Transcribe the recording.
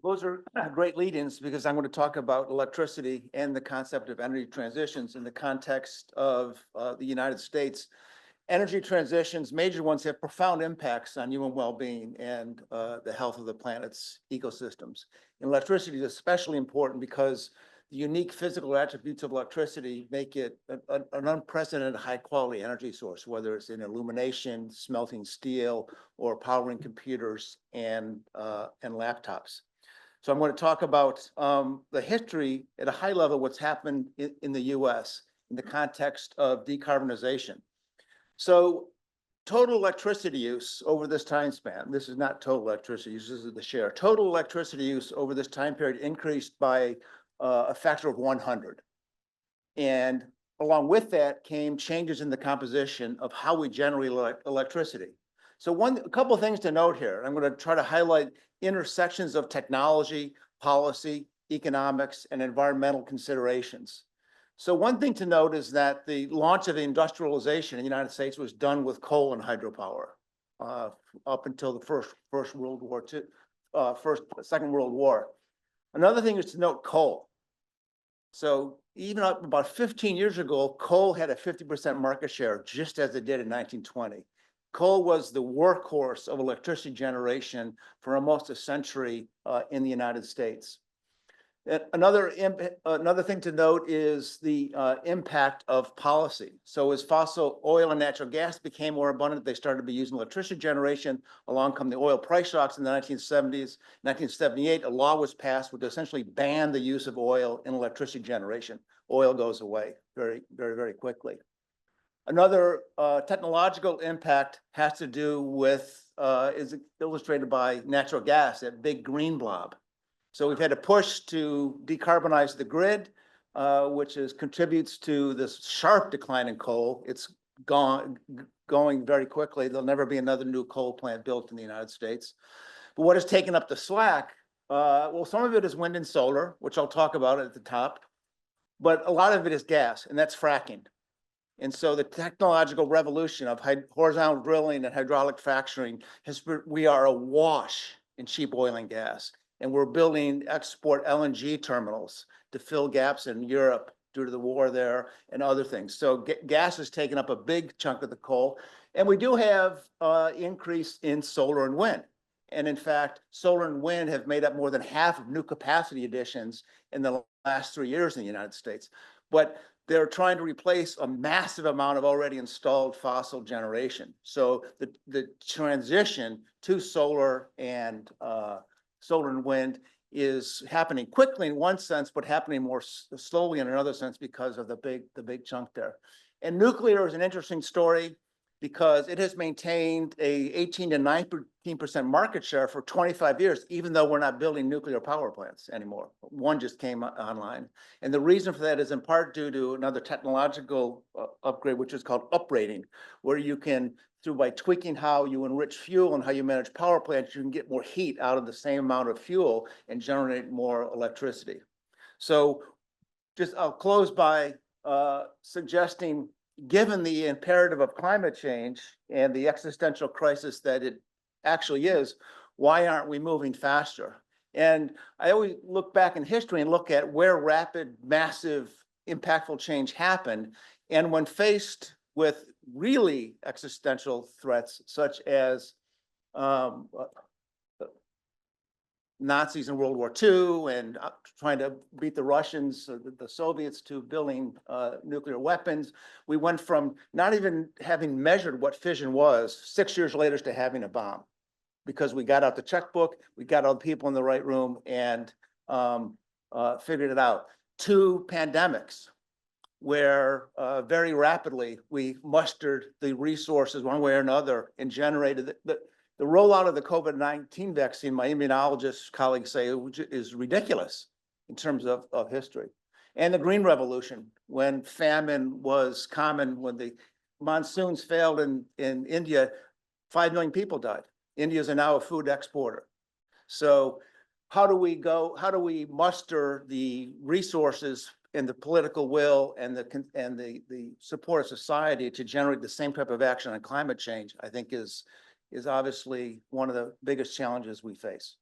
Those are great lead-ins because I'm going to talk about electricity and the concept of energy transitions in the context of the United States. Energy transitions, major ones, have profound impacts on human well-being and the health of the planet's ecosystems. And electricity is especially important because the unique physical attributes of electricity make it an unprecedented high-quality energy source, whether it's in illumination, smelting steel, or powering computers and laptops. So I'm going to talk about the history at a high level, what's happened in the US in the context of decarbonization. So total electricity use over this time span, this is not total electricity use, this is the share. Total electricity use over this time period increased by a factor of 100. And along with that came changes in the composition of how we generate electricity. So a couple of things to note here. I'm going to try to highlight intersections of technology, policy, economics, and environmental considerations. So one thing to note is that the launch of industrialization in the United States was done with coal and hydropower up until the Second World War. Another thing is to note coal. So even up about 15 years ago, coal had a 50% market share, just as it did in 1920. Coal was the workhorse of electricity generation for almost a century in the United States. Another thing to note is the impact of policy. So as fossil oil and natural gas became more abundant, they started to be used in electricity generation. Along come the oil price shocks in the 1970s. 1978, a law was passed which essentially banned the use of oil in electricity generation. Oil goes away very quickly. Another technological impact has to do with, is illustrated by natural gas, that big green blob. So we've had a push to decarbonize the grid, which contributes to this sharp decline in coal. It's going very quickly. There'll never be another new coal plant built in the United States. But what has taken up the slack? Well, some of it is wind and solar, which I'll talk about at the top. But a lot of it is gas, and that's fracking. And so the technological revolution of horizontal drilling and hydraulic fracturing, we are awash in cheap oil and gas. And we're building export LNG terminals to fill gaps in Europe due to the war there and other things. So gas has taken up a big chunk of the coal. And we do have increase in solar and wind. And in fact, solar and wind have made up more than half of new capacity additions in the last 3 years in the United States. But they're trying to replace a massive amount of already installed fossil generation. So the transition to solar and wind is happening quickly in one sense, but happening more slowly in another sense because of the big chunk there. And nuclear is an interesting story because it has maintained a 18 to 19% market share for 25 years, even though we're not building nuclear power plants anymore. One just came online. And the reason for that is in part due to another technological upgrade, which is called uprating, where you can, by tweaking how you enrich fuel and how you manage power plants, you can get more heat out of the same amount of fuel and generate more electricity. So I'll close by suggesting, given the imperative of climate change and the existential crisis that it actually is, why aren't we moving faster? And I always look back in history and look at where rapid, massive, impactful change happened. And when faced with really existential threats, such as Nazis in World War II and trying to beat the Russians, the Soviets, to building nuclear weapons. We went from not even having measured what fission was 6 years later to having a bomb, because we got out the checkbook, we got all the people in the right room and figured it out. 2 pandemics where very rapidly we mustered the resources one way or another and generated the rollout of the COVID-19 vaccine. My immunologist colleagues say is ridiculous in terms of history. And the Green Revolution, when famine was common, when the monsoons failed in India, 5 million people died. India is now a food exporter. So how do we muster the resources and the political will and the support of society to generate the same type of action on climate change? I think is obviously one of the biggest challenges we face.